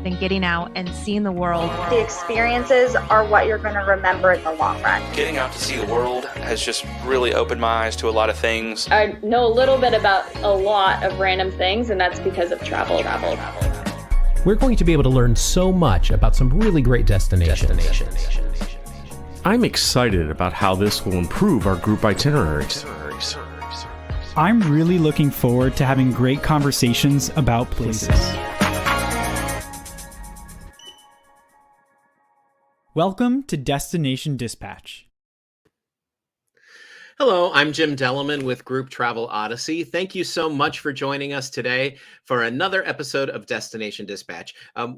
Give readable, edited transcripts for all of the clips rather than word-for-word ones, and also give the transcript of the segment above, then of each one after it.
than getting out and seeing the world. The experiences are what you're going to remember in the long run. Getting out to see the world has just really opened my eyes to a lot of things. I know a little bit about a lot of random things, and that's because of travel. We're going to be able to learn so much about some really great destinations. I'm excited about how this will improve our group itineraries. I'm really looking forward to having great conversations about places. Welcome to Destination Dispatch. Hello, I'm Jim Delleman with Group Travel Odyssey. Thank you so much for joining us today for another episode of Destination Dispatch.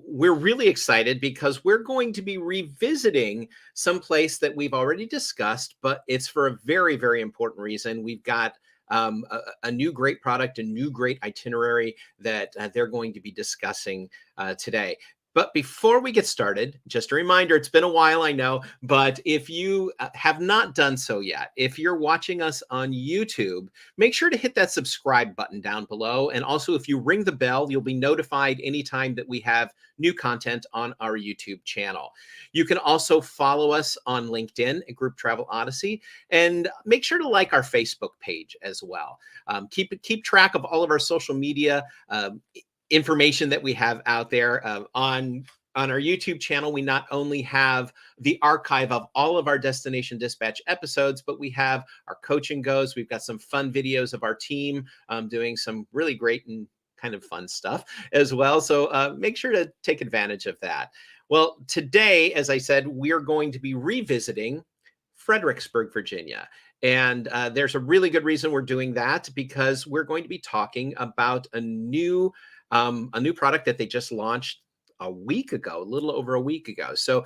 We're really excited because we're going to be revisiting some place that we've already discussed, but it's for a very, very important reason. We've got a new great product, a new great itinerary that they're going to be discussing today. But before we get started, just a reminder, it's been a while, I know, but if you have not done so yet, if you're watching us on YouTube, make sure to hit that subscribe button down below. And also, if you ring the bell, you'll be notified anytime that we have new content on our YouTube channel. You can also follow us on LinkedIn at Group Travel Odyssey, and make sure to like our Facebook page as well. Keep track of all of our social media information that we have out there. On our YouTube channel, we not only have the archive of all of our Destination Dispatch episodes, but we have our coaching goes. We've got some fun videos of our team doing some really great and kind of fun stuff as well. So make sure to take advantage of that. Well, today, as I said, we're going to be revisiting Fredericksburg, Virginia. And there's a really good reason we're doing that, because we're going to be talking about a new product that they just launched a little over a week ago. So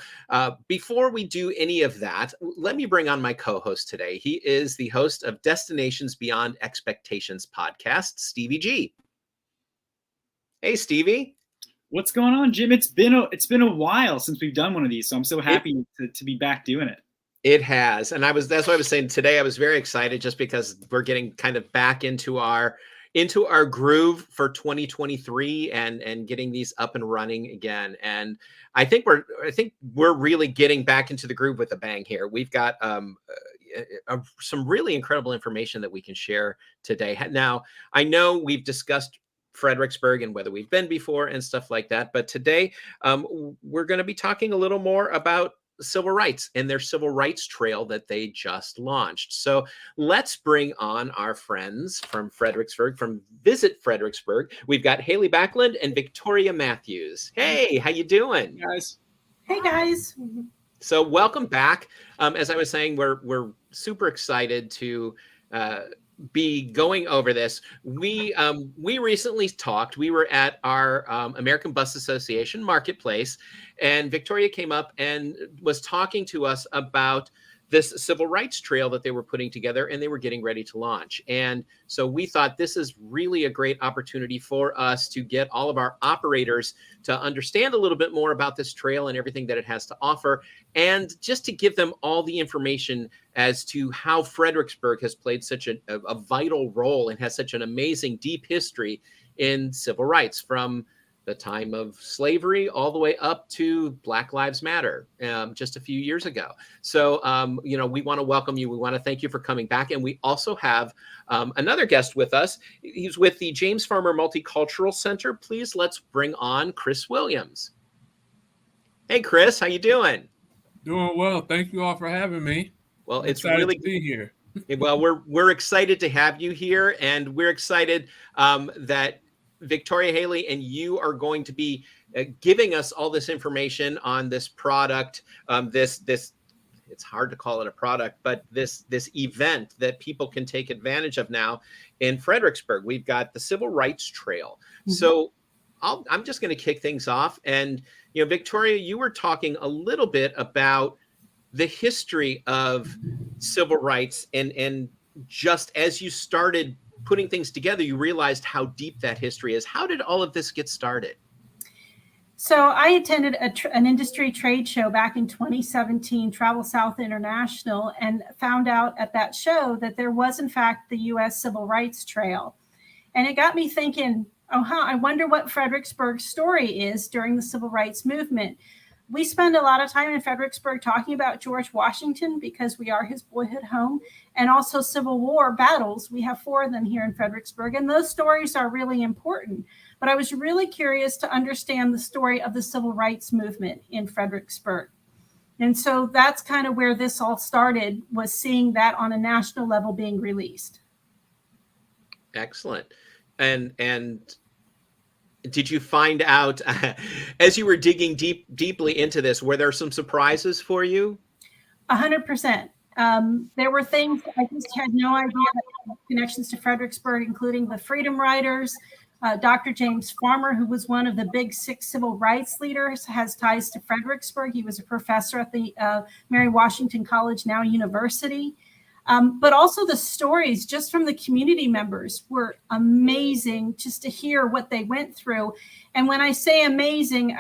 before we do any of that, let me bring on my co-host today. He is the host of Destinations Beyond Expectations podcast, Stevie G. Hey, Stevie. What's going on, Jim? It's been a while since we've done one of these, so I'm so happy to be back doing it. It has, and that's what I was saying today. I was very excited just because we're getting kind of back into our groove for 2023 and getting these up and running again. And I think we're really getting back into the groove with a bang here. We've got some really incredible information that we can share today. Now, I know we've discussed Fredericksburg and whether we've been before and stuff like that, but today we're going to be talking a little more about civil rights and their civil rights trail that they just launched. So let's bring on our friends from Fredericksburg, from Visit Fredericksburg. We've got Haley Backlund and Victoria Matthews. Hey, how you doing? Guys. Hey guys. So welcome back. As I was saying, we're super excited to be going over this. We recently talked. We were at our American Bus Association marketplace, and Victoria came up and was talking to us about this civil rights trail that they were putting together and they were getting ready to launch. And so we thought this is really a great opportunity for us to get all of our operators to understand a little bit more about this trail and everything that it has to offer, and just to give them all the information as to how Fredericksburg has played such a vital role and has such an amazing deep history in civil rights, from the time of slavery all the way up to Black Lives Matter just a few years ago. So, we want to welcome you. We want to thank you for coming back. And we also have another guest with us. He's with the James Farmer Multicultural Center. Please, let's bring on Chris Williams. Hey, Chris, how you doing? Doing well. Thank you all for having me. Well, it's excited really to be here. Well, we're excited to have you here, and we're excited that Victoria, Haley, and you are going to be giving us all this information on this product, this it's hard to call it a product, but this event that people can take advantage of now in Fredericksburg. We've got the Civil Rights Trail. Mm-hmm. So I'm just going to kick things off. And, Victoria, you were talking a little bit about the history of civil rights, and just as you started putting things together, you realized how deep that history is. How did all of this get started? So I attended an industry trade show back in 2017, Travel South International, and found out at that show that there was, in fact, the U.S. Civil Rights Trail. And it got me thinking, I wonder what Fredericksburg's story is during the civil rights movement. We spend a lot of time in Fredericksburg talking about George Washington because we are his boyhood home, and also Civil War battles. We have 4 of them here in Fredericksburg, and those stories are really important. But I was really curious to understand the story of the civil rights movement in Fredericksburg. And so that's kind of where this all started, was seeing that on a national level being released. Excellent. And did you find out as you were digging deeply into this, were there some surprises for you? 100%. There were things I just had no idea that connections to Fredericksburg, including the Freedom Riders. Dr. James Farmer, who was one of the big 6 civil rights leaders, has ties to Fredericksburg. He was a professor at the Mary Washington College, now University. But also the stories just from the community members were amazing, just to hear what they went through. And when I say amazing,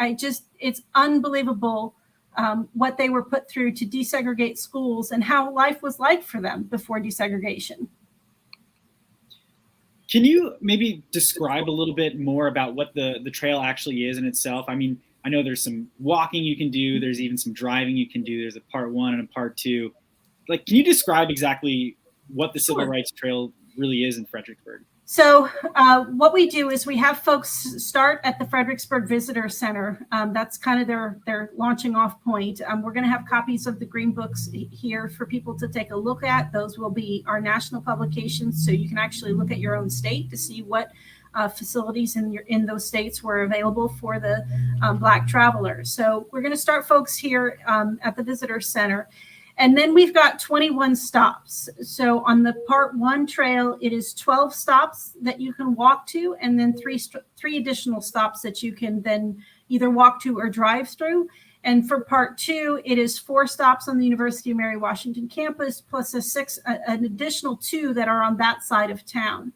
it's unbelievable what they were put through to desegregate schools and how life was like for them before desegregation. Can you maybe describe a little bit more about what the trail actually is in itself? I mean, I know there's some walking you can do. There's even some driving you can do. There's a part 1 and a part 2. Like, can you describe exactly what the Civil Rights Trail really is in Fredericksburg? So what we do is we have folks start at the Fredericksburg Visitor Center. That's kind of their launching off point. We're going to have copies of the green books here for people to take a look at. Those will be our national publications, so you can actually look at your own state to see what facilities in those states were available for the Black travelers. So we're going to start folks here at the Visitor Center. And then we've got 21 stops. So on the part 1 trail, it is 12 stops that you can walk to, and then three additional stops that you can then either walk to or drive through. And for part 2, it is 4 stops on the University of Mary Washington campus, plus an additional 2 that are on that side of town.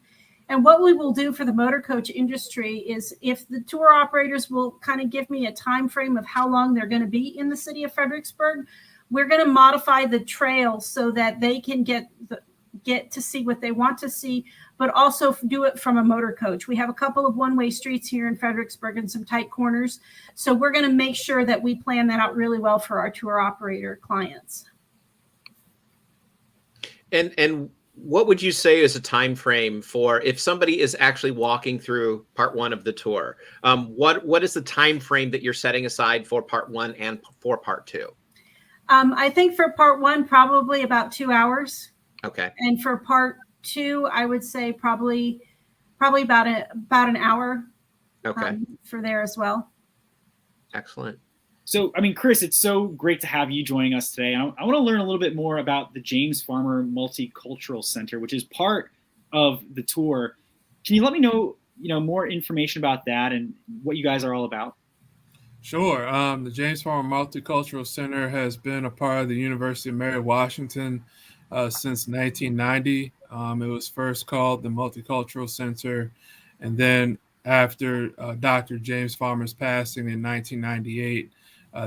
And what we will do for the motor coach industry is, if the tour operators will kind of give me a time frame of how long they're going to be in the city of Fredericksburg, we're going to modify the trail so that they can get to see what they want to see, but also do it from a motor coach. We have a couple of one-way streets here in Fredericksburg and some tight corners. So we're going to make sure that we plan that out really well for our tour operator clients. And what would you say is a time frame for if somebody is actually walking through part 1 of the tour? What is the time frame that you're setting aside for part 1 and for part 2? I think for part 1, probably about 2 hours. Okay. And for part 2, I would say probably about an hour. Okay. For there as well. Excellent. So, I mean, Chris, it's so great to have you joining us today. I want to learn a little bit more about the James Farmer Multicultural Center, which is part of the tour. Can you let me know, more information about that and what you guys are all about? Sure. The James Farmer Multicultural Center has been a part of the University of Mary Washington since 1990. It was first called the Multicultural Center, and then after Dr. James Farmer's passing in 1998,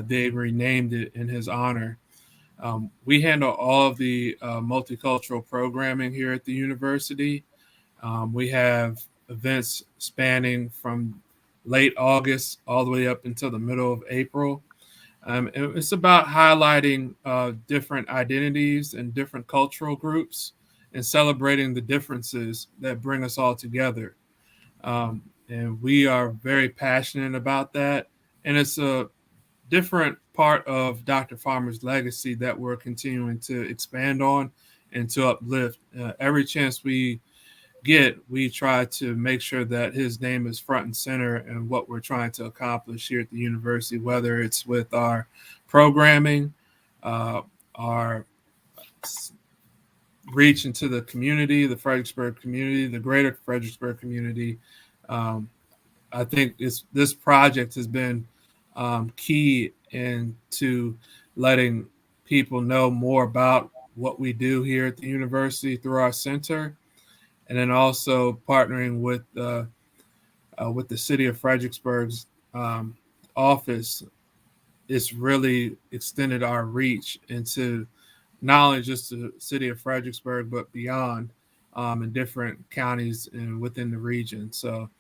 they renamed it in his honor. We handle all of the multicultural programming here at the university. We have events spanning from late August all the way up until the middle of April. It's about highlighting different identities and different cultural groups and celebrating the differences that bring us all together. And we are very passionate about that. And it's a different part of Dr. Farmer's legacy that we're continuing to expand on and to uplift. Every chance we get, we try to make sure that his name is front and center in what we're trying to accomplish here at the university, whether it's with our programming, our reach into the community, the Fredericksburg community, the greater Fredericksburg community. I think this project has been key into letting people know more about what we do here at the university through our center, and then also partnering with the city of Fredericksburg's office. It's really extended our reach into not only just the city of Fredericksburg, but beyond in different counties and within the region. So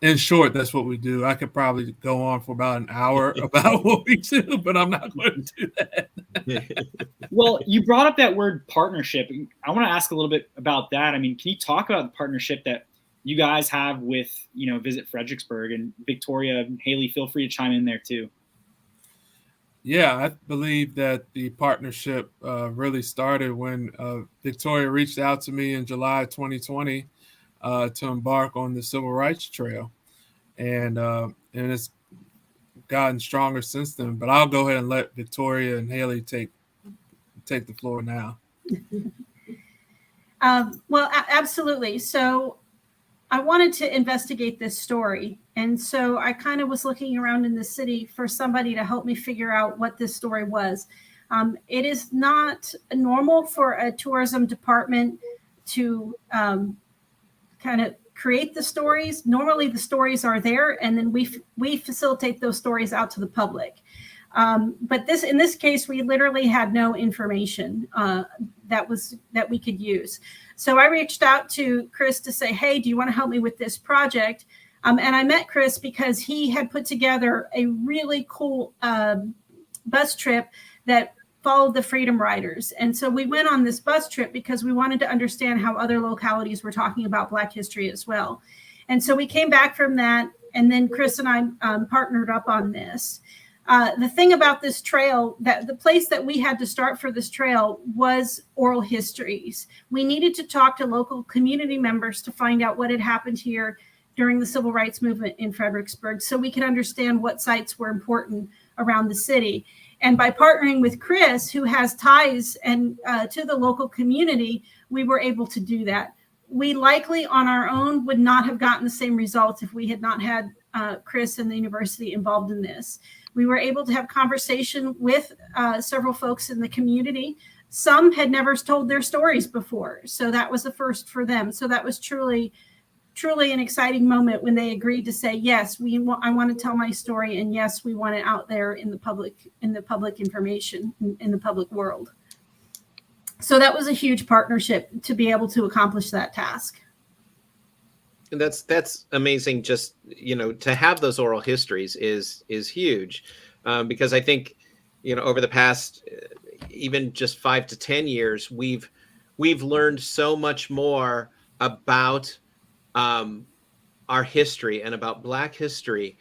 In short, that's what we do. I could probably go on for about an hour about what we do, but I'm not going to do that. Well, you brought up that word partnership. I want to ask a little bit about that. I mean, can you talk about the partnership that you guys have with, Visit Fredericksburg? And Victoria and Haley, feel free to chime in there too. Yeah, I believe that the partnership really started when Victoria reached out to me in July 2020 to embark on the Civil Rights Trail, and it's gotten stronger since then. But I'll go ahead and let Victoria and Haley take the floor now. Well, absolutely. So I wanted to investigate this story. And so I kind of was looking around in the city for somebody to help me figure out what this story was. It is not normal for a tourism department to kind of create the stories. Normally the stories are there, and then we facilitate those stories out to the public. But in this case, we literally had no information that we could use. So I reached out to Chris to say, hey, do you want to help me with this project? And I met Chris because he had put together a really cool bus trip that followed the Freedom Riders. And so we went on this bus trip because we wanted to understand how other localities were talking about Black history as well. And so we came back from that, and then Chris and I partnered up on this. The thing about this trail, that the place that we had to start for this trail was oral histories. We needed to talk to local community members to find out what had happened here during the civil rights movement in Fredericksburg, so we could understand what sites were important around the city. And by partnering with Chris, who has ties and to the local community, we were able to do that. We likely on our own would not have gotten the same results if we had not had Chris and the university involved in this. We were able to have conversation with several folks in the community. Some had never told their stories before, so that was the first for them. So that was truly an exciting moment when they agreed to say, yes, I want to tell my story, and yes, we want it out there in the public information, in the public world. So that was a huge partnership to be able to accomplish that task. And that's amazing. Just, to have those oral histories is huge, because I think, over the past even just 5 to 10 years, we've learned so much more about our history and about Black history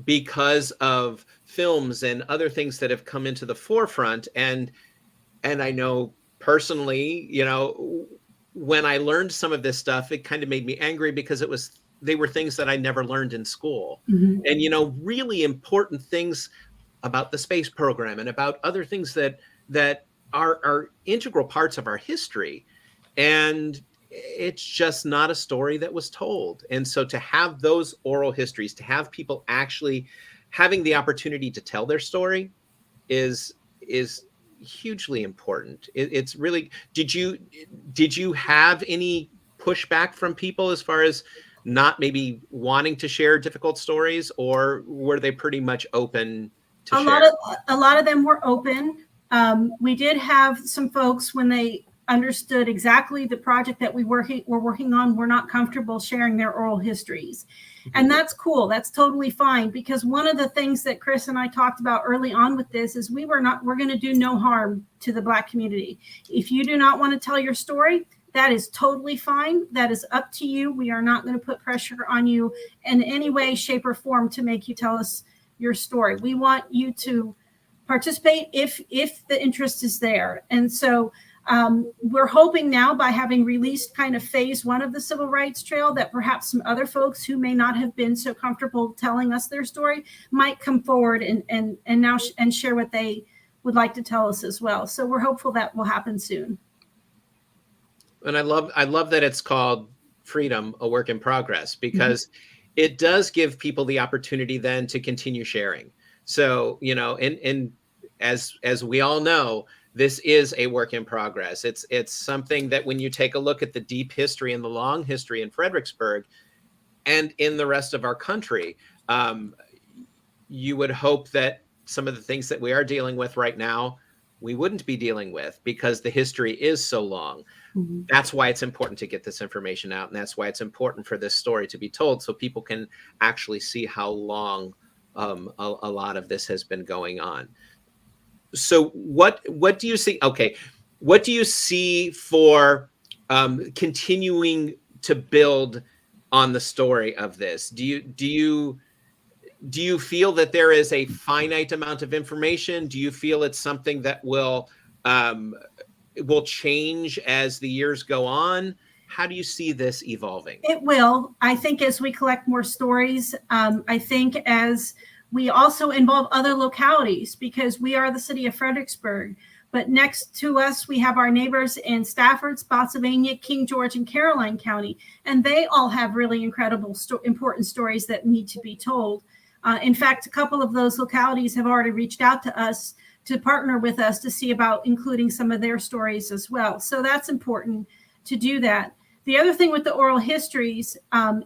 because of films and other things that have come into the forefront. And I know personally, when I learned some of this stuff, it kind of made me angry because they were things that I never learned in school. Mm-hmm. And, really important things about the space program and about other things that are integral parts of our history. And it's just not a story that was told. And so to have those oral histories, to have people actually having the opportunity to tell their story is hugely important. It's really, did you have any pushback from people as far as not maybe wanting to share difficult stories, or were they pretty much open to share? A lot of them were open. We did have some folks, when they understood exactly the project that we're working on, were not comfortable sharing their oral histories. Mm-hmm. And that's cool. That's totally fine, because one of the things that Chris and I talked about early on with this is we're going to do no harm to the Black community. If you do not want to tell your story, that is totally fine. That is up to you. We are not going to put pressure on you in any way, shape, or form to make you tell us your story. We want you to participate if the interest is there. And so we're hoping now, by having released kind of phase 1 of the Civil Rights Trail, that perhaps some other folks who may not have been so comfortable telling us their story might come forward and now share what they would like to tell us as well. So we're hopeful that will happen soon. And I love that it's called Freedom, a Work in Progress, because it does give people the opportunity then to continue sharing. So, and as we all know, this is a work in progress. It's something that when you take a look at the deep history and the long history in Fredericksburg and in the rest of our country, you would hope that some of the things that we are dealing with right now, we wouldn't be dealing with, because the history is so long. That's why it's important to get this information out, and that's why it's important for this story to be told, so people can actually see how long a lot of this has been going on. So what do you see? Okay, what do you see for continuing to build on the story of this? Do you feel that there is a finite amount of information? Do you feel it's something that will change as the years go on? How do you see this evolving? It will. I think as we collect more stories, I think as we also involve other localities, because we are the city of Fredericksburg, but next to us, we have our neighbors in Stafford, Spotsylvania, King George, and Caroline County, and they all have really incredible, important stories that need to be told. In fact, a couple of those localities have already reached out to us to partner with us to see about including some of their stories as well. So that's important to do that. The other thing with the oral histories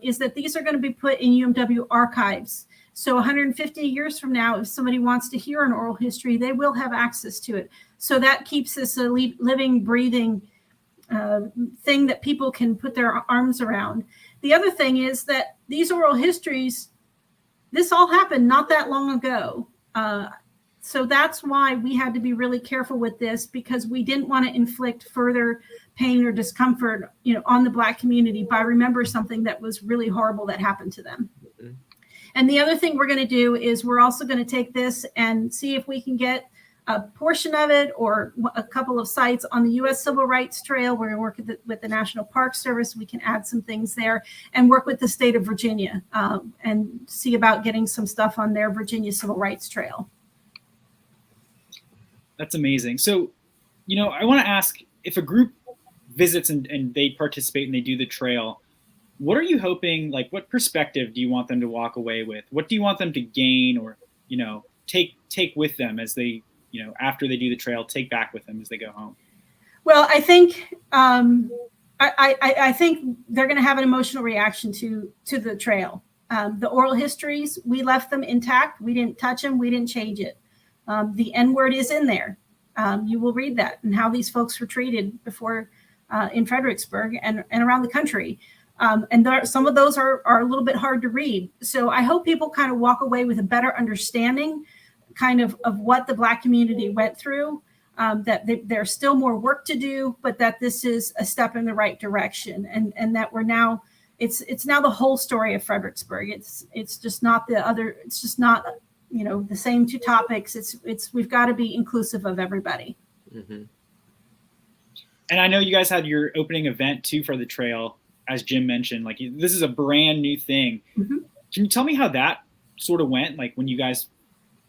is that these are going to be put in UMW archives. So 150 years from now, if somebody wants to hear an oral history, they will have access to it. So that keeps this a living, breathing thing that people can put their arms around. The other thing is that these oral histories, this all happened not that long ago. So that's why we had to be really careful with this, because we didn't want to inflict further pain or discomfort, on the Black community by remembering something that was really horrible that happened to them. Mm-hmm. And the other thing we're going to do is we're also going to take this and see if we can get a portion of it or a couple of sites on the U.S. Civil Rights Trail. We're going to work with the National Park Service. We can add some things there and work with the state of Virginia and see about getting some stuff on their Virginia Civil Rights Trail. That's amazing. So, I want to ask, if a group visits and they participate and they do the trail, what are you hoping, what perspective do you want them to walk away with? What do you want them to gain or, take with them as they, after they do the trail, take back with them as they go home? Well, I think I think they're going to have an emotional reaction to the trail. The oral histories, we left them intact. We didn't touch them. We didn't change it. The N-word is in there. You will read that and how these folks were treated before in Fredericksburg and around the country. And some of those are a little bit hard to read. So I hope people kind of walk away with a better understanding kind of what the Black community went through, that there's still more work to do, but that this is a step in the right direction. And that we're now, it's now the whole story of Fredericksburg. It's just not it's just not, the same two topics. We've got to be inclusive of everybody. Mm-hmm. And I know you guys had your opening event too for the trail, as Jim mentioned. This is a brand new thing. Mm-hmm. Can you tell me how that sort of went? When you guys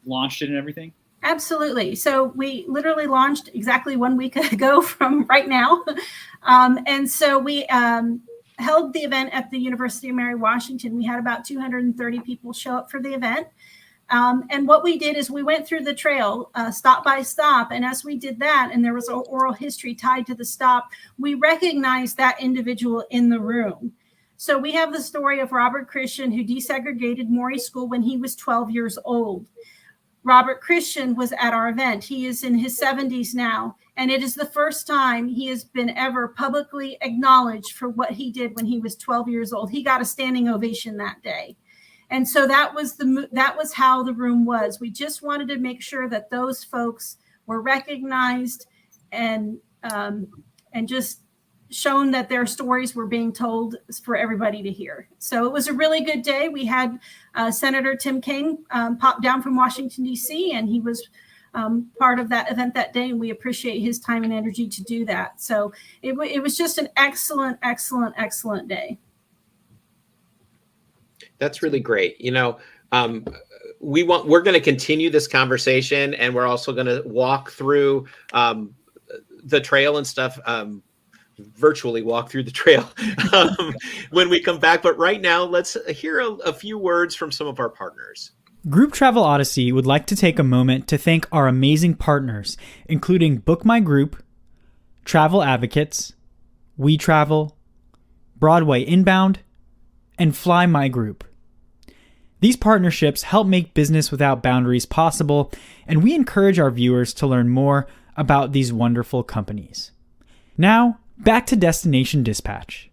launched it and everything? Absolutely. So we literally launched exactly 1 week ago from right now. And so we held the event at the University of Mary Washington. We had about 230 people show up for the event. And what we did is we went through the trail stop by stop. And as we did that, and there was an oral history tied to the stop, we recognized that individual in the room. So we have the story of Robert Christian, who desegregated Morey School when he was 12 years old. Robert Christian was at our event. He is in his 70s now, and it is the first time he has been ever publicly acknowledged for what he did when he was 12 years old. He got a standing ovation that day. And so that was how the room was. We just wanted to make sure that those folks were recognized and just shown that their stories were being told for everybody to hear. So it was a really good day. We had Senator Tim Kaine pop down from Washington, D.C., and he was part of that event that day, and we appreciate his time and energy to do that. So it was just an excellent, excellent, excellent day. That's really great. We're going to continue this conversation, and we're also going to walk through the trail and stuff, virtually walk through the trail when we come back. But right now, let's hear a few words from some of our partners. Group Travel Odyssey would like to take a moment to thank our amazing partners, including Book My Group, Travel Advocates, We Travel, Broadway Inbound, and Fly My Group. These partnerships help make business without boundaries possible, and we encourage our viewers to learn more about these wonderful companies. Now, Back to Destination Dispatch.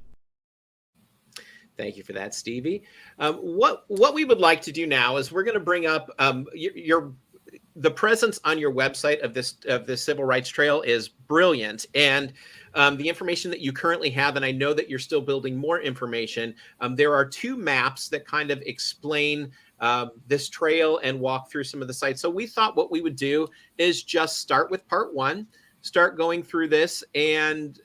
Thank you for that, Stevie. What we would like to do now is we're going to bring up the presence on your website of this Civil Rights Trail is brilliant, and the information that you currently have, and I know that you're still building more information. There are 2 maps that kind of explain this trail and walk through some of the sites. So we thought what we would do is just start with part 1. Start going through this and,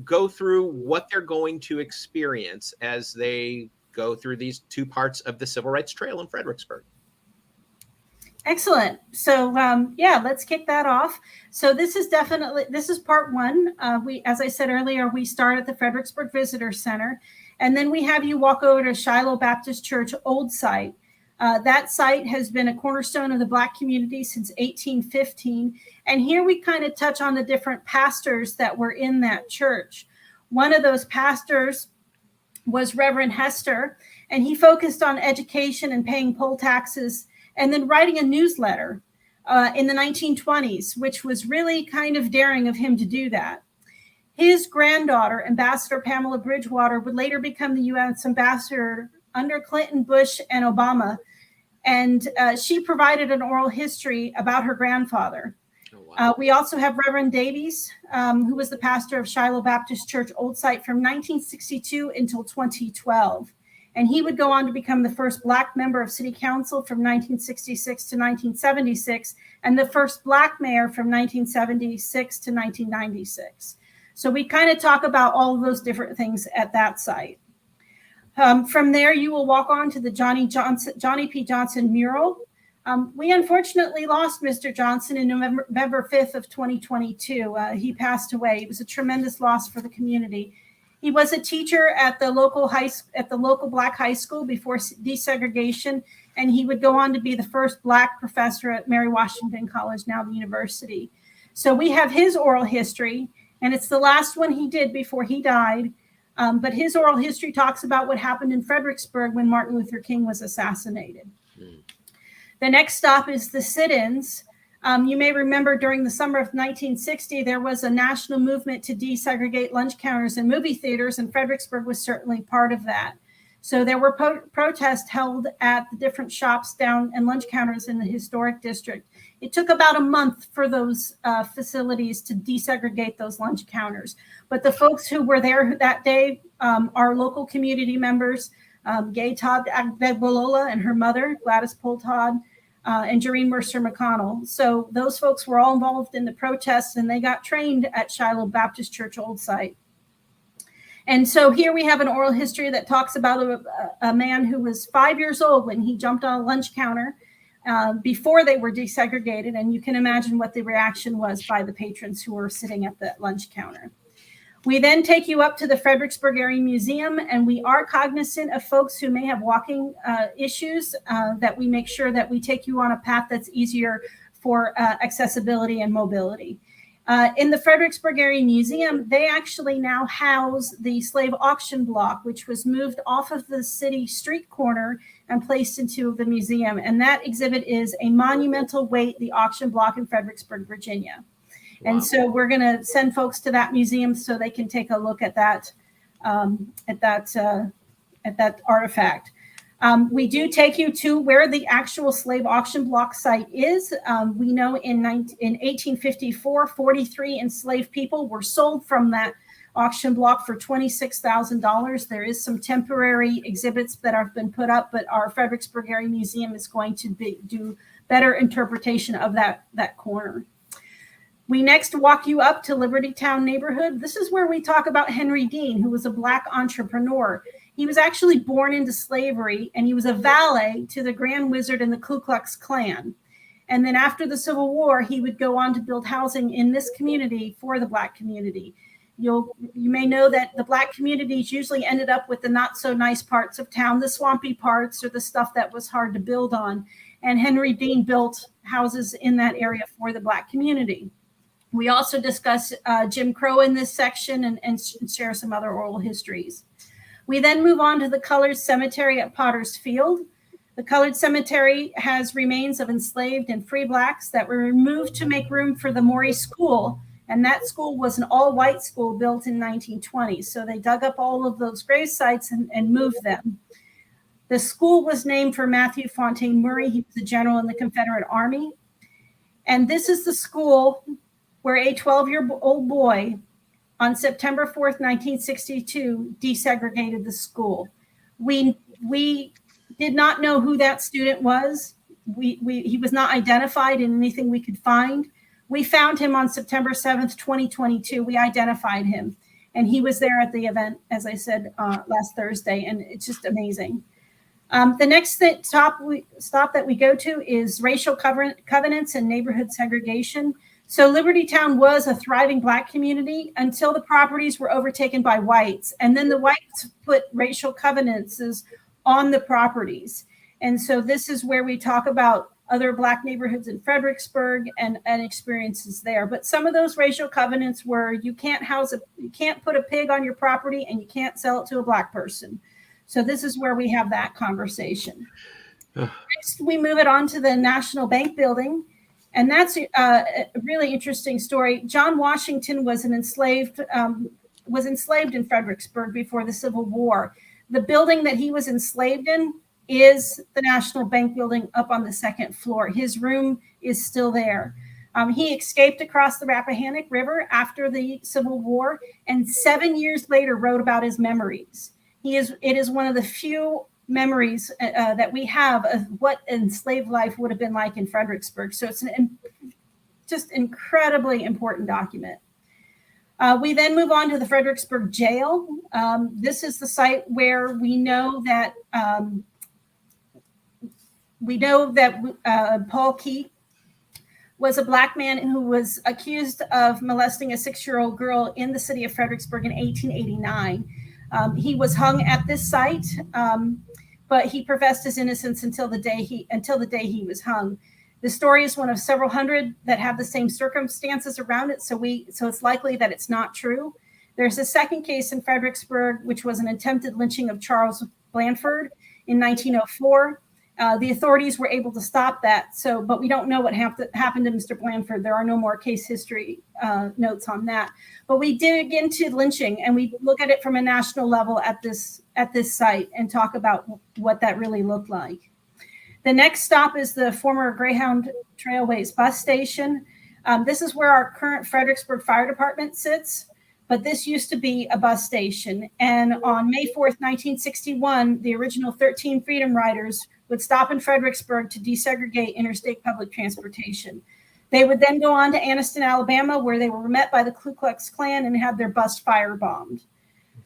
go through what they're going to experience as they go through these 2 parts of the Civil Rights Trail in Fredericksburg. Excellent. So let's kick that off. So this is part 1. As I said earlier, we start at the Fredericksburg Visitor Center, and then we have you walk over to Shiloh Baptist Church old site. That site has been a cornerstone of the Black community since 1815. And here we kind of touch on the different pastors that were in that church. One of those pastors was Reverend Hester, and he focused on education and paying poll taxes and then writing a newsletter in the 1920s, which was really kind of daring of him to do that. His granddaughter, Ambassador Pamela Bridgewater, would later become the U.S. ambassador under Clinton, Bush, and Obama. And she provided an oral history about her grandfather. Oh, wow. We also have Reverend Davies, who was the pastor of Shiloh Baptist Church Old Site from 1962 until 2012. And he would go on to become the first Black member of City Council from 1966 to 1976, and the first Black mayor from 1976 to 1996. So we kind of talk about all of those different things at that site. From there, you will walk on to the Johnny P. Johnson mural. We unfortunately lost Mr. Johnson in November 5th of 2022. He passed away. It was a tremendous loss for the community. He was a teacher at the local Black high school before desegregation, and he would go on to be the first Black professor at Mary Washington College, now the university. So we have his oral history, and it's the last one he did before he died. But his oral history talks about what happened in Fredericksburg when Martin Luther King was assassinated. The next stop is the sit-ins. You may remember during the summer of 1960, there was a national movement to desegregate lunch counters and movie theaters, and Fredericksburg was certainly part of that. So there were protests held at the different shops down and lunch counters in the historic district. It took about a month for those facilities to desegregate those lunch counters. But the folks who were there that day are local community members, Gay Todd Agbolola and her mother, Gladys Todd, and Jareen Mercer McConnell. So those folks were all involved in the protests, and they got trained at Shiloh Baptist Church Old Site. And so here we have an oral history that talks about a man who was 5 years old when he jumped on a lunch counter before they were desegregated. And you can imagine what the reaction was by the patrons who were sitting at the lunch counter. We then take you up to the Fredericksburg Area Museum, and we are cognizant of folks who may have walking issues, that we make sure that we take you on a path that's easier for accessibility and mobility. In the Fredericksburg Area Museum, they actually now house the slave auction block, which was moved off of the city street corner and placed into the museum. And that exhibit is A Monumental Weight, the Auction Block in Fredericksburg, Virginia. Wow. And so we're going to send folks to that museum so they can take a look at that artifact. We do take you to where the actual slave auction block site is. We know in 1854, 43 enslaved people were sold from that auction block for $26,000. There is some temporary exhibits that have been put up, but our Fredericksburg Area Museum is going to do better interpretation of that corner. We next walk you up to Liberty Town neighborhood. This is where we talk about Henry Dean, who was a Black entrepreneur. He was actually born into slavery, and he was a valet to the Grand Wizard and the Ku Klux Klan. And then after the Civil War, he would go on to build housing in this community for the Black community. You may know that the Black communities usually ended up with the not so nice parts of town, the swampy parts or the stuff that was hard to build on. And Henry Dean built houses in that area for the Black community. We also discuss Jim Crow in this section and share some other oral histories. We then move on to the Colored Cemetery at Potter's Field. The Colored Cemetery has remains of enslaved and free Blacks that were removed to make room for the Morey School And that school was an all-white school built in 1920. So they dug up all of those grave sites and moved them. The school was named for Matthew Fontaine Murray. He was a general in the Confederate Army. And this is the school where a 12-year-old boy on September 4th, 1962, desegregated the school. We did not know who that student was. He was not identified in anything we could find. We found him on September 7th, 2022. We identified him, and he was there at the event, as I said, last Thursday, and it's just amazing. The next stop that we go to is racial covenants and neighborhood segregation. So Liberty Town was a thriving Black community until the properties were overtaken by whites. And then the whites put racial covenants on the properties. And so this is where we talk about other Black neighborhoods in Fredericksburg and experiences there. But some of those racial covenants were you can't put a pig on your property and you can't sell it to a Black person. So this is where we have that conversation. Next, we move it on to the National Bank building. And that's a really interesting story. John Washington was enslaved in Fredericksburg before the Civil War. The building that he was enslaved in is the National Bank building up on the second floor. His room is still there. He escaped across the Rappahannock River after the Civil War, and 7 years later wrote about his memories. It is one of the few memories that we have of what enslaved life would have been like in Fredericksburg. So it's just incredibly important document. We then move on to the Fredericksburg Jail. This is the site where we know that Paul Key was a Black man who was accused of molesting a 6-year-old girl in the city of Fredericksburg in 1889. He was hung at this site, but he professed his innocence until the day he was hung. The story is one of several hundred that have the same circumstances around it, so it's likely that it's not true. There's a second case in Fredericksburg, which was an attempted lynching of Charles Blanford in 1904. The authorities were able to stop that, but we don't know what happened to Mr. Blanford. There are no more case history notes on that. But we dig into lynching, and we look at it from a national level at this site and talk about what that really looked like. The next stop is the former Greyhound Trailways bus station. This is where our current Fredericksburg Fire Department sits, but this used to be a bus station. And on May 4th, 1961, the original 13 Freedom Riders would stop in Fredericksburg to desegregate interstate public transportation. They would then go on to Anniston, Alabama, where they were met by the Ku Klux Klan and had their bus firebombed.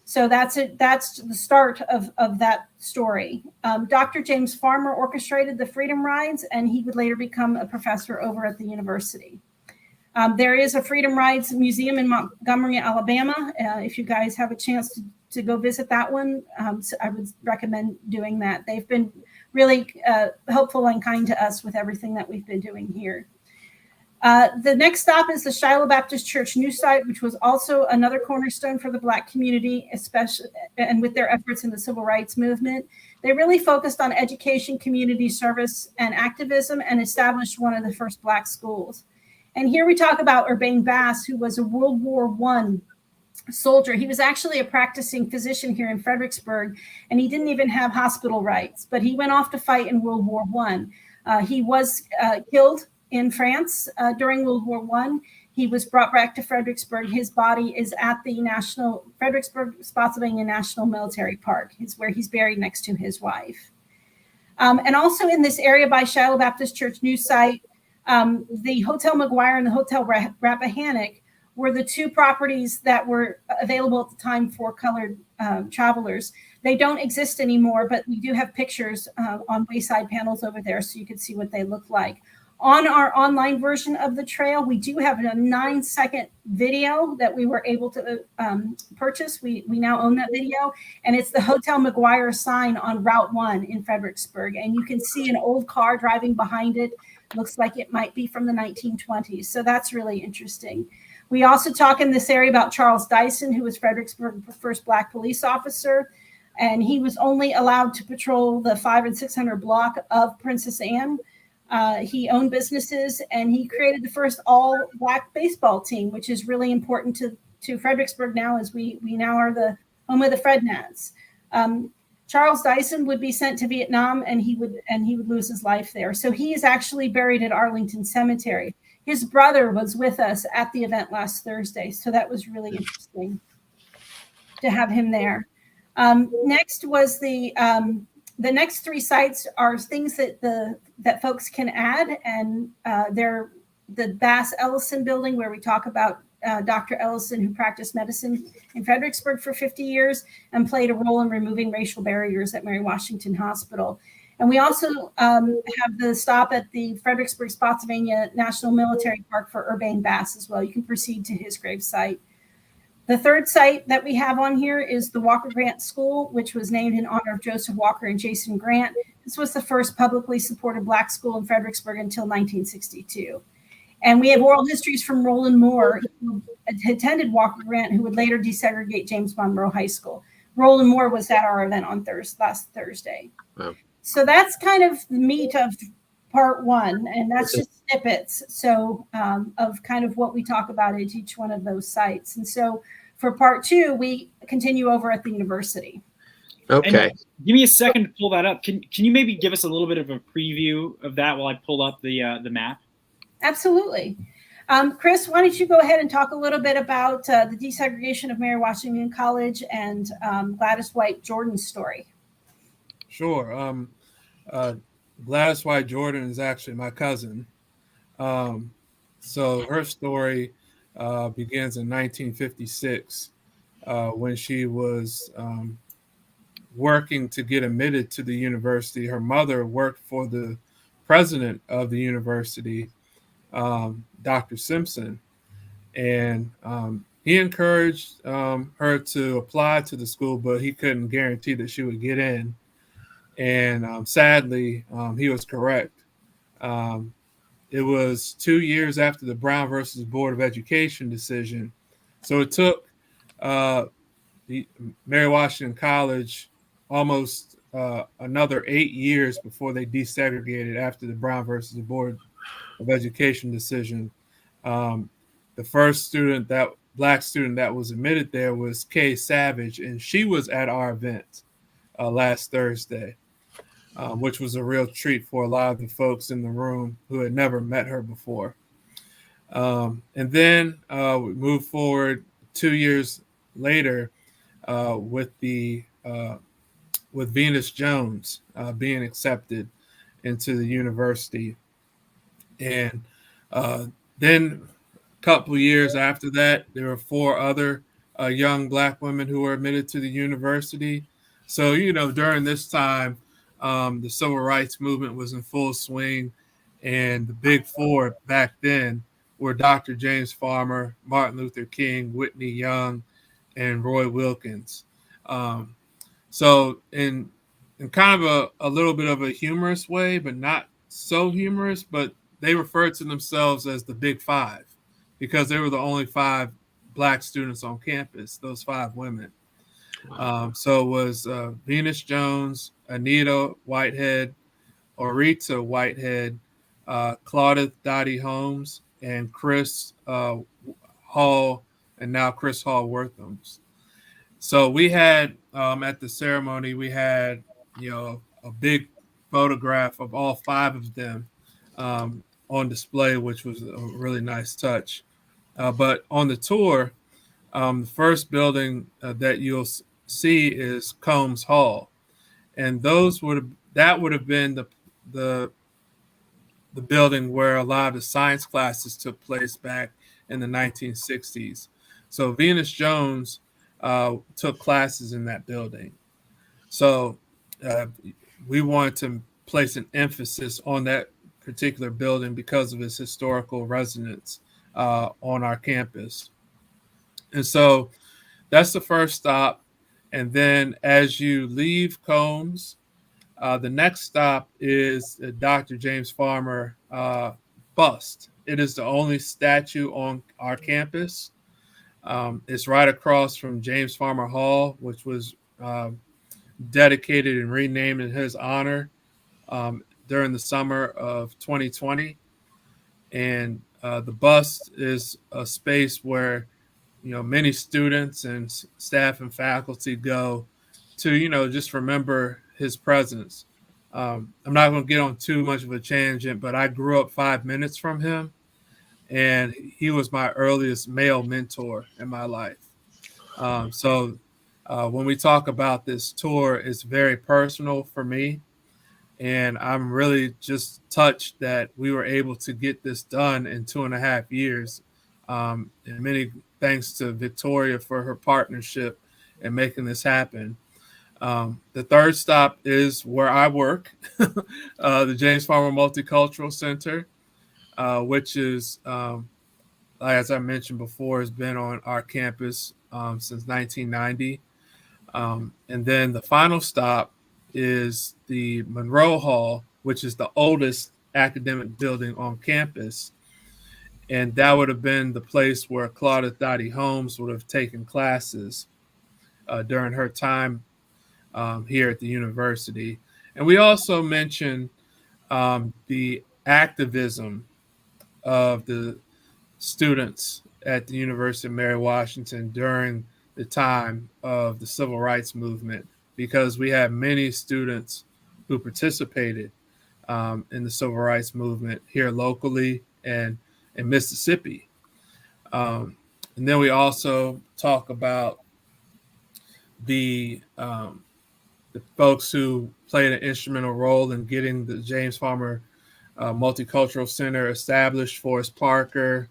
So that's it. That's the start of that story. Dr. James Farmer orchestrated the Freedom Rides, and he would later become a professor over at the university. There is a Freedom Rides Museum in Montgomery, Alabama. If you guys have a chance to go visit that one, so I would recommend doing that. They've been really helpful and kind to us with everything that we've been doing here. The next stop is the Shiloh Baptist Church new site, which was also another cornerstone for the Black community, especially and with their efforts in the civil rights movement. They really focused on education, community service, and activism, and established one of the first Black schools. And here we talk about Urbane Bass, who was a World War I soldier. He was actually a practicing physician here in Fredericksburg, and he didn't even have hospital rights, but he went off to fight in World War I. He was killed in France during World War I. He was brought back to Fredericksburg. His body is at the Fredericksburg Spotsylvania National Military Park. It's where he's buried next to his wife. And also in this area by Shiloh Baptist Church new site, the Hotel McGuire and the Hotel Rappahannock were the two properties that were available at the time for colored travelers. They don't exist anymore, but we do have pictures on wayside panels over there so you can see what they look like. On our online version of the trail, we do have a 9-second video that we were able to purchase. We now own that video, and it's the Hotel McGuire sign on Route 1 in Fredericksburg. And you can see an old car driving behind it. Looks like it might be from the 1920s. So that's really interesting. We also talk in this area about Charles Dyson, who was Fredericksburg's first Black police officer. And he was only allowed to patrol the 500 and 600 block of Princess Anne. He owned businesses, and he created the first all-black baseball team, which is really important to Fredericksburg now, as we now are the home of the Frednats. Charles Dyson would be sent to Vietnam, and he would lose his life there. So he is actually buried at Arlington Cemetery. His brother was with us at the event last Thursday, so that was really interesting to have him there. Next was the next three sites are things that folks can add, and they're the Bass Ellison building, where we talk about Dr. Ellison, who practiced medicine in Fredericksburg for 50 years and played a role in removing racial barriers at Mary Washington Hospital. And we also have the stop at the Fredericksburg Spotsylvania National Military Park for Urbane Bass as well. You can proceed to his grave site. The third site that we have on here is the Walker Grant School, which was named in honor of Joseph Walker and Jason Grant. This was the first publicly supported Black school in Fredericksburg until 1962. And we have oral histories from Roland Moore, who attended Walker Grant, who would later desegregate James Monroe High School. Roland Moore was at our event on last Thursday. Wow. So that's kind of the meat of part one, and that's just snippets of kind of what we talk about at each one of those sites. And so for part two, we continue over at the university. Okay. And give me a second to pull that up. Can you maybe give us a little bit of a preview of that while I pull up the map? Absolutely. Chris, why don't you go ahead and talk a little bit about the desegregation of Mary Washington College and Gladys White Jordan's story? Sure. Gladys White Jordan is actually my cousin. So her story begins in 1956 when she was working to get admitted to the university. Her mother worked for the president of the university, Dr. Simpson, and he encouraged her to apply to the school, but he couldn't guarantee that she would get in. And sadly, he was correct. It was 2 years after the Brown versus Board of Education decision. So it took the Mary Washington College almost another 8 years before they desegregated after the Brown versus the Board of Education decision. The first Black student that was admitted there was Kay Savage, and she was at our event last Thursday, which was a real treat for a lot of the folks in the room who had never met her before. And then we moved forward 2 years later with Venus Jones being accepted into the university. And then a couple of years after that, there were 4 other young Black women who were admitted to the university. So, during this time, the civil rights movement was in full swing, and the big 4 back then were Dr. James Farmer, Martin Luther King, Whitney Young, and Roy Wilkins. So in kind of a little bit of a humorous way, but not so humorous, but they referred to themselves as the Big 5 because they were the only 5 Black students on campus, those 5 women. Wow. So it was Venus Jones, Anita Whitehead, Orita Whitehead, Claudette Dottie Holmes, and Chris Hall, and now Chris Hall Worthams. So we had at the ceremony, we had a big photograph of all 5 of them on display, which was a really nice touch. But on the tour, the first building that you'll see is Combs Hall, and that would have been the building where a lot of the science classes took place back in the 1960s. So Venus Jones took classes in that building. So we wanted to place an emphasis on that particular building because of its historical resonance on our campus. And so that's the first stop. And then as you leave Combs, the next stop is Dr. James Farmer bust. It is the only statue on our campus. It's right across from James Farmer Hall, which was dedicated and renamed in his honor. during the summer of 2020. And the bus is a space where, many students and staff and faculty go to, just remember his presence. I'm not going to get on too much of a tangent, but I grew up 5 minutes from him, and he was my earliest male mentor in my life. So when we talk about this tour, it's very personal for me. And I'm really just touched that we were able to get this done in 2.5 years. And many thanks to Victoria for her partnership in making this happen. The third stop is where I work, the James Farmer Multicultural Center, which is, as I mentioned before, has been on our campus since 1990. And then the final stop is the Monroe Hall, which is the oldest academic building on campus. And that would have been the place where Claudia Thotty Holmes would have taken classes during her time here at the university. And we also mentioned the activism of the students at the University of Mary Washington during the time of the Civil Rights Movement, because we had many students who participated in the Civil Rights Movement here locally and in Mississippi. And then we also talk about the folks who played an instrumental role in getting the James Farmer Multicultural Center established. Forrest Parker,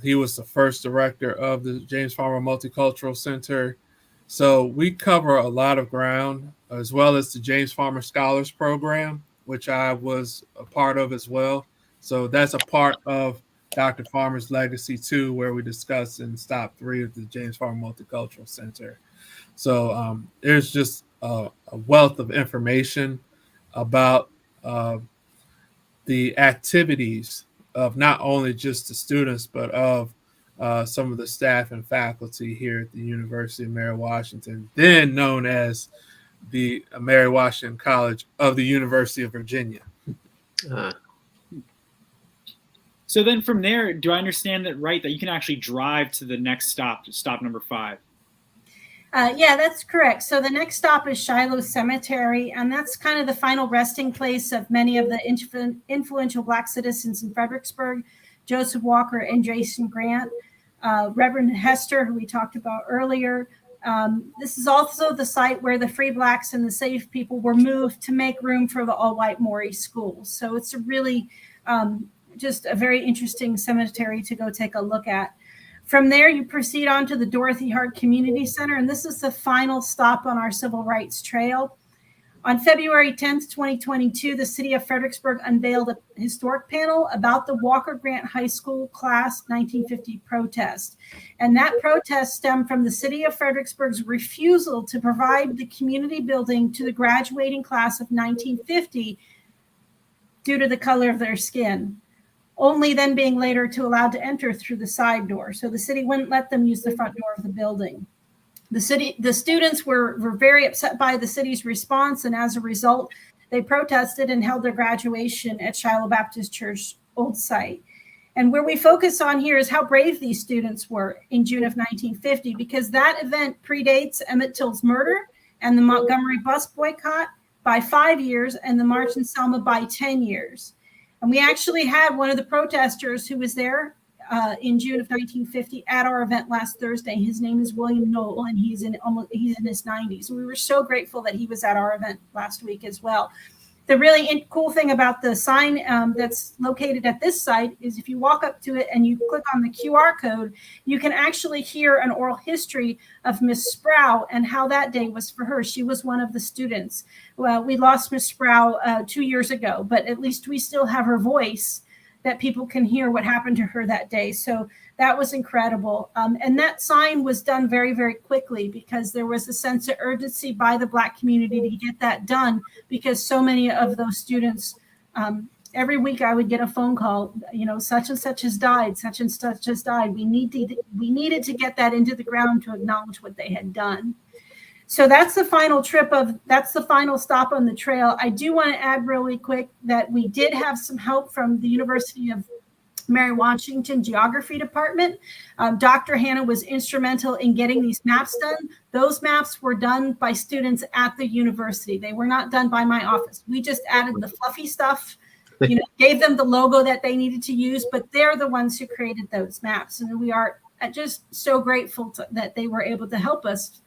he was the first director of the James Farmer Multicultural Center. So we cover a lot of ground, as well as the James Farmer Scholars Program, which I was a part of as well. So that's a part of Dr. Farmer's legacy too, where we discuss in stop 3 of the James Farmer Multicultural Center. So there's just a wealth of information about the activities of not only just the students, but of some of the staff and faculty here at the University of Mary Washington, then known as the Mary Washington College of the University of Virginia. So then from there, do I understand that right, that you can actually drive to the next stop number 5? Yeah, that's correct. So the next stop is Shiloh Cemetery, and that's kind of the final resting place of many of the influential Black citizens in Fredericksburg, Joseph Walker and Jason Grant, Reverend Hester, who we talked about earlier. This is also the site where the free Blacks and the Safe people were moved to make room for the all-white Morey school. So it's a really just a very interesting cemetery to go take a look at. From there, you proceed on to the Dorothy Hart Community Center, and this is the final stop on our Civil Rights Trail. On February 10th, 2022, the city of Fredericksburg unveiled a historic panel about the Walker Grant High School Class 1950 protest. And that protest stemmed from the city of Fredericksburg's refusal to provide the community building to the graduating class of 1950 due to the color of their skin, only then being later allowed to enter through the side door. So the city wouldn't let them use the front door of the building. The students were very upset by the city's response, and as a result, they protested and held their graduation at Shiloh Baptist Church old site. And where we focus on here is how brave these students were in June of 1950, because that event predates Emmett Till's murder and the Montgomery bus boycott by 5 years and the March in Selma by 10 years. And we actually had one of the protesters who was there in June of 1950 at our event last Thursday. His name is William Knoll, and he's in his 90s. We were so grateful that he was at our event last week as well. The really cool thing about the sign that's located at this site is if you walk up to it and you click on the QR code, you can actually hear an oral history of Miss Sproul and how that day was for her. She was one of the students. Well, we lost Miss Sproul 2 years ago, but at least we still have her voice that people can hear what happened to her that day. So that was incredible. And that sign was done very, very quickly because there was a sense of urgency by the Black community to get that done, because so many of those students, every week I would get a phone call, such and such has died, such and such has died. We needed to get that into the ground to acknowledge what they had done. So that's the final that's the final stop on the trail. I do want to add really quick that we did have some help from the University of Mary Washington Geography Department. Dr. Hannah was instrumental in getting these maps done. Those maps were done by students at the university. They were not done by my office. We just added the fluffy stuff, gave them the logo that they needed to use, but they're the ones who created those maps. And we are just so grateful that they were able to help us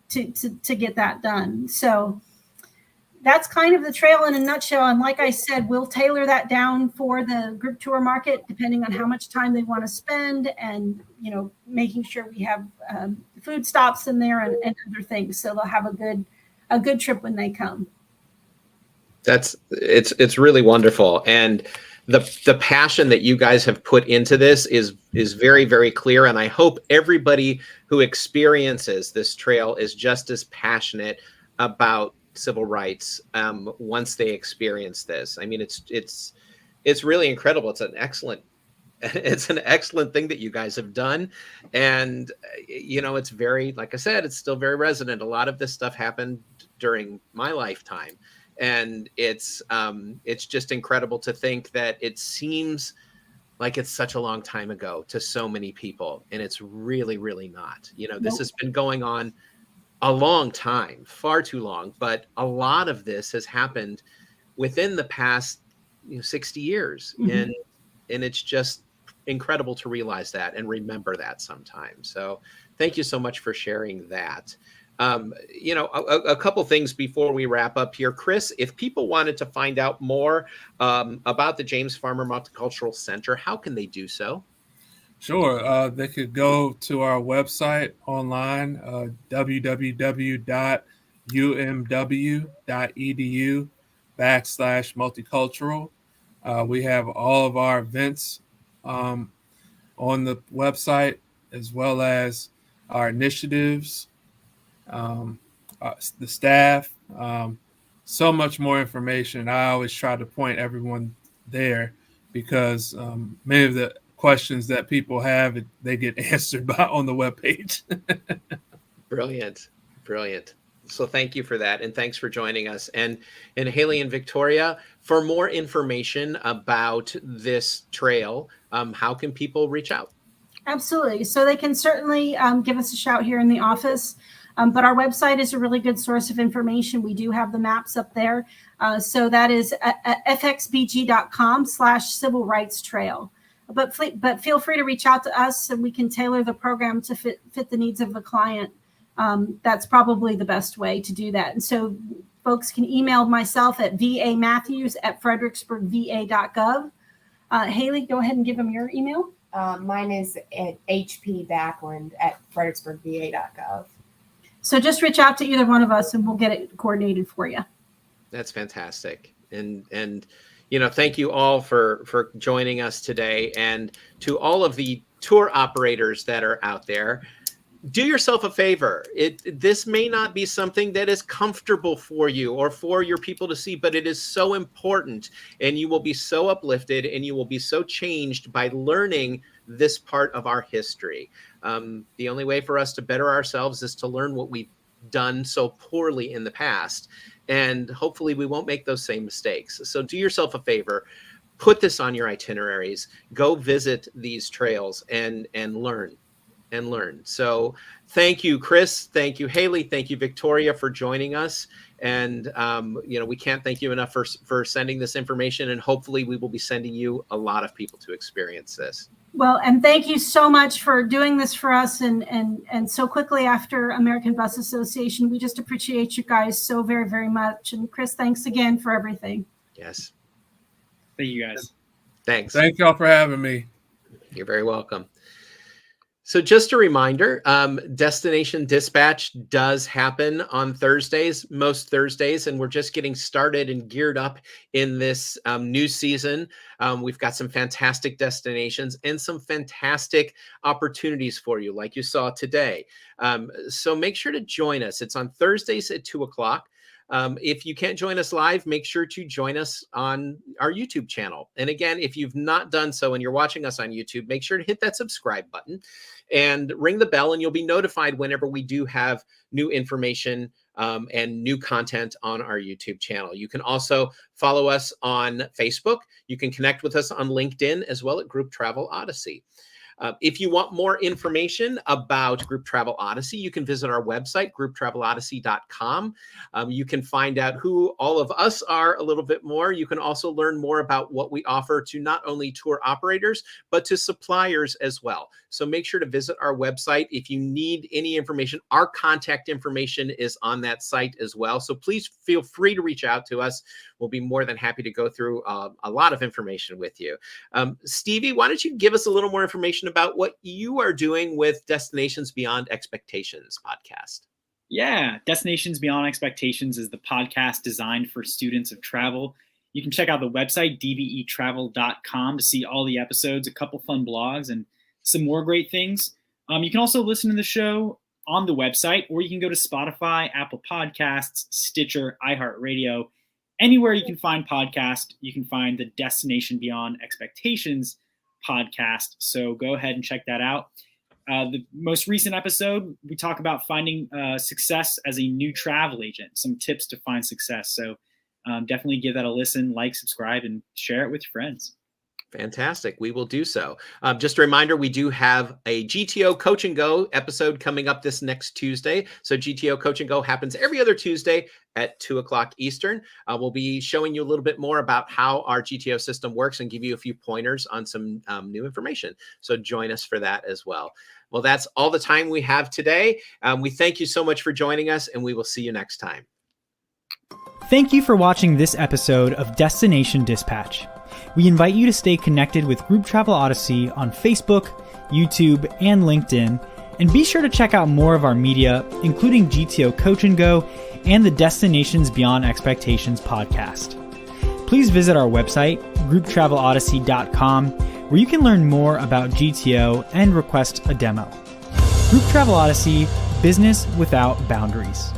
to get that done. So that's kind of the trail in a nutshell. And like I said, we'll tailor that down for the group tour market, depending on how much time they want to spend and, making sure we have food stops in there and other things. So they'll have a good trip when they come. It's really wonderful. And the passion that you guys have put into this is very, very clear. And I hope everybody who experiences this trail is just as passionate about civil rights once they experience this. I mean, it's really incredible. It's an excellent thing that you guys have done. And, it's very, like I said, it's still very resonant. A lot of this stuff happened during my lifetime. And it's just incredible to think that it seems like it's such a long time ago to so many people. And it's really, really not. This has been going on a long time, far too long. But a lot of this has happened within the past 60 years. Mm-hmm. And it's just incredible to realize that and remember that sometimes. So thank you so much for sharing that. A couple things before we wrap up here. Chris, if people wanted to find out more about the James Farmer Multicultural Center, how can they do so? Sure. They could go to our website online, www.umw.edu/multicultural. We have all of our events on the website, as well as our initiatives, the staff, so much more information. I always try to point everyone there because many of the questions that people have, they get answered on the webpage. Brilliant. So thank you for that. And thanks for joining us. And Haley and Victoria, for more information about this trail, how can people reach out? Absolutely. So they can certainly give us a shout here in the office. But our website is a really good source of information. We do have the maps up there. So that is fxbg.com/civil rights trail. But feel free to reach out to us and we can tailor the program to fit the needs of the client. That's probably the best way to do that. And so folks can email myself at vamatthews@fredericksburgva.gov. Haley, go ahead and give them your email. Mine is at hpbacklund@fredericksburgva.gov. So just reach out to either one of us and we'll get it coordinated for you. That's fantastic. And thank you all for joining us today. And to all of the tour operators that are out there, do yourself a favor. This may not be something that is comfortable for you or for your people to see, but it is so important, and you will be so uplifted and you will be so changed by learning this part of our history. The only way for us to better ourselves is to learn what we've done so poorly in the past, and hopefully we won't make those same mistakes. So do yourself a favor, put this on your itineraries, go visit these trails and learn. So thank you, Chris. Thank you, Haley. Thank you, Victoria, for joining us. And, we can't thank you enough for sending this information. And hopefully we will be sending you a lot of people to experience this. Well, and thank you so much for doing this for us and so quickly after American Bus Association. We just appreciate you guys so very, very much. And Chris, thanks again for everything. Yes. Thank you, guys. Thanks. Thank y'all for having me. You're very welcome. So just a reminder, Destination Dispatch does happen on Thursdays, most Thursdays, and we're just getting started and geared up in this new season. We've got some fantastic destinations and some fantastic opportunities for you, like you saw today. So make sure to join us. It's on Thursdays at 2 o'clock. If you can't join us live, make sure to join us on our YouTube channel. And again, if you've not done so and you're watching us on YouTube, make sure to hit that subscribe button and ring the bell, and you'll be notified whenever we do have new information and new content on our YouTube channel. You can also follow us on Facebook. You can connect with us on LinkedIn as well at Group Travel Odyssey. If you want more information about Group Travel Odyssey, you can visit our website, grouptravelodyssey.com. You can find out who all of us are a little bit more. You can also learn more about what we offer to not only tour operators, but to suppliers as well. So make sure to visit our website. If you need any information, our contact information is on that site as well. So please feel free to reach out to us. We'll be more than happy to go through a lot of information with you. Stevie, why don't you give us a little more information about what you are doing with Destinations Beyond Expectations podcast? Yeah, Destinations Beyond Expectations is the podcast designed for students of travel. You can check out the website, dvetravel.com, to see all the episodes, a couple fun blogs, and some more great things. You can also listen to the show on the website, or you can go to Spotify, Apple Podcasts, Stitcher, iHeartRadio. Anywhere you can find podcast, you can find the Destination Beyond Expectations podcast. So go ahead and check that out. The most recent episode, we talk about finding success as a new travel agent, some tips to find success. So definitely give that a listen, like, subscribe, and share it with your friends. Fantastic. We will do so. Just a reminder, we do have a GTO Coach and Go episode coming up this next Tuesday. So GTO Coach and Go happens every other Tuesday at 2 o'clock Eastern. We'll be showing you a little bit more about how our GTO system works and give you a few pointers on some new information. So join us for that as well. Well, that's all the time we have today. We thank you so much for joining us, and we will see you next time. Thank you for watching this episode of Destination Dispatch. We invite you to stay connected with Group Travel Odyssey on Facebook, YouTube, and LinkedIn, and be sure to check out more of our media, including GTO Coach and Go and the Destinations Beyond Expectations podcast. Please visit our website, grouptravelodyssey.com, where you can learn more about GTO and request a demo. Group Travel Odyssey, business without boundaries.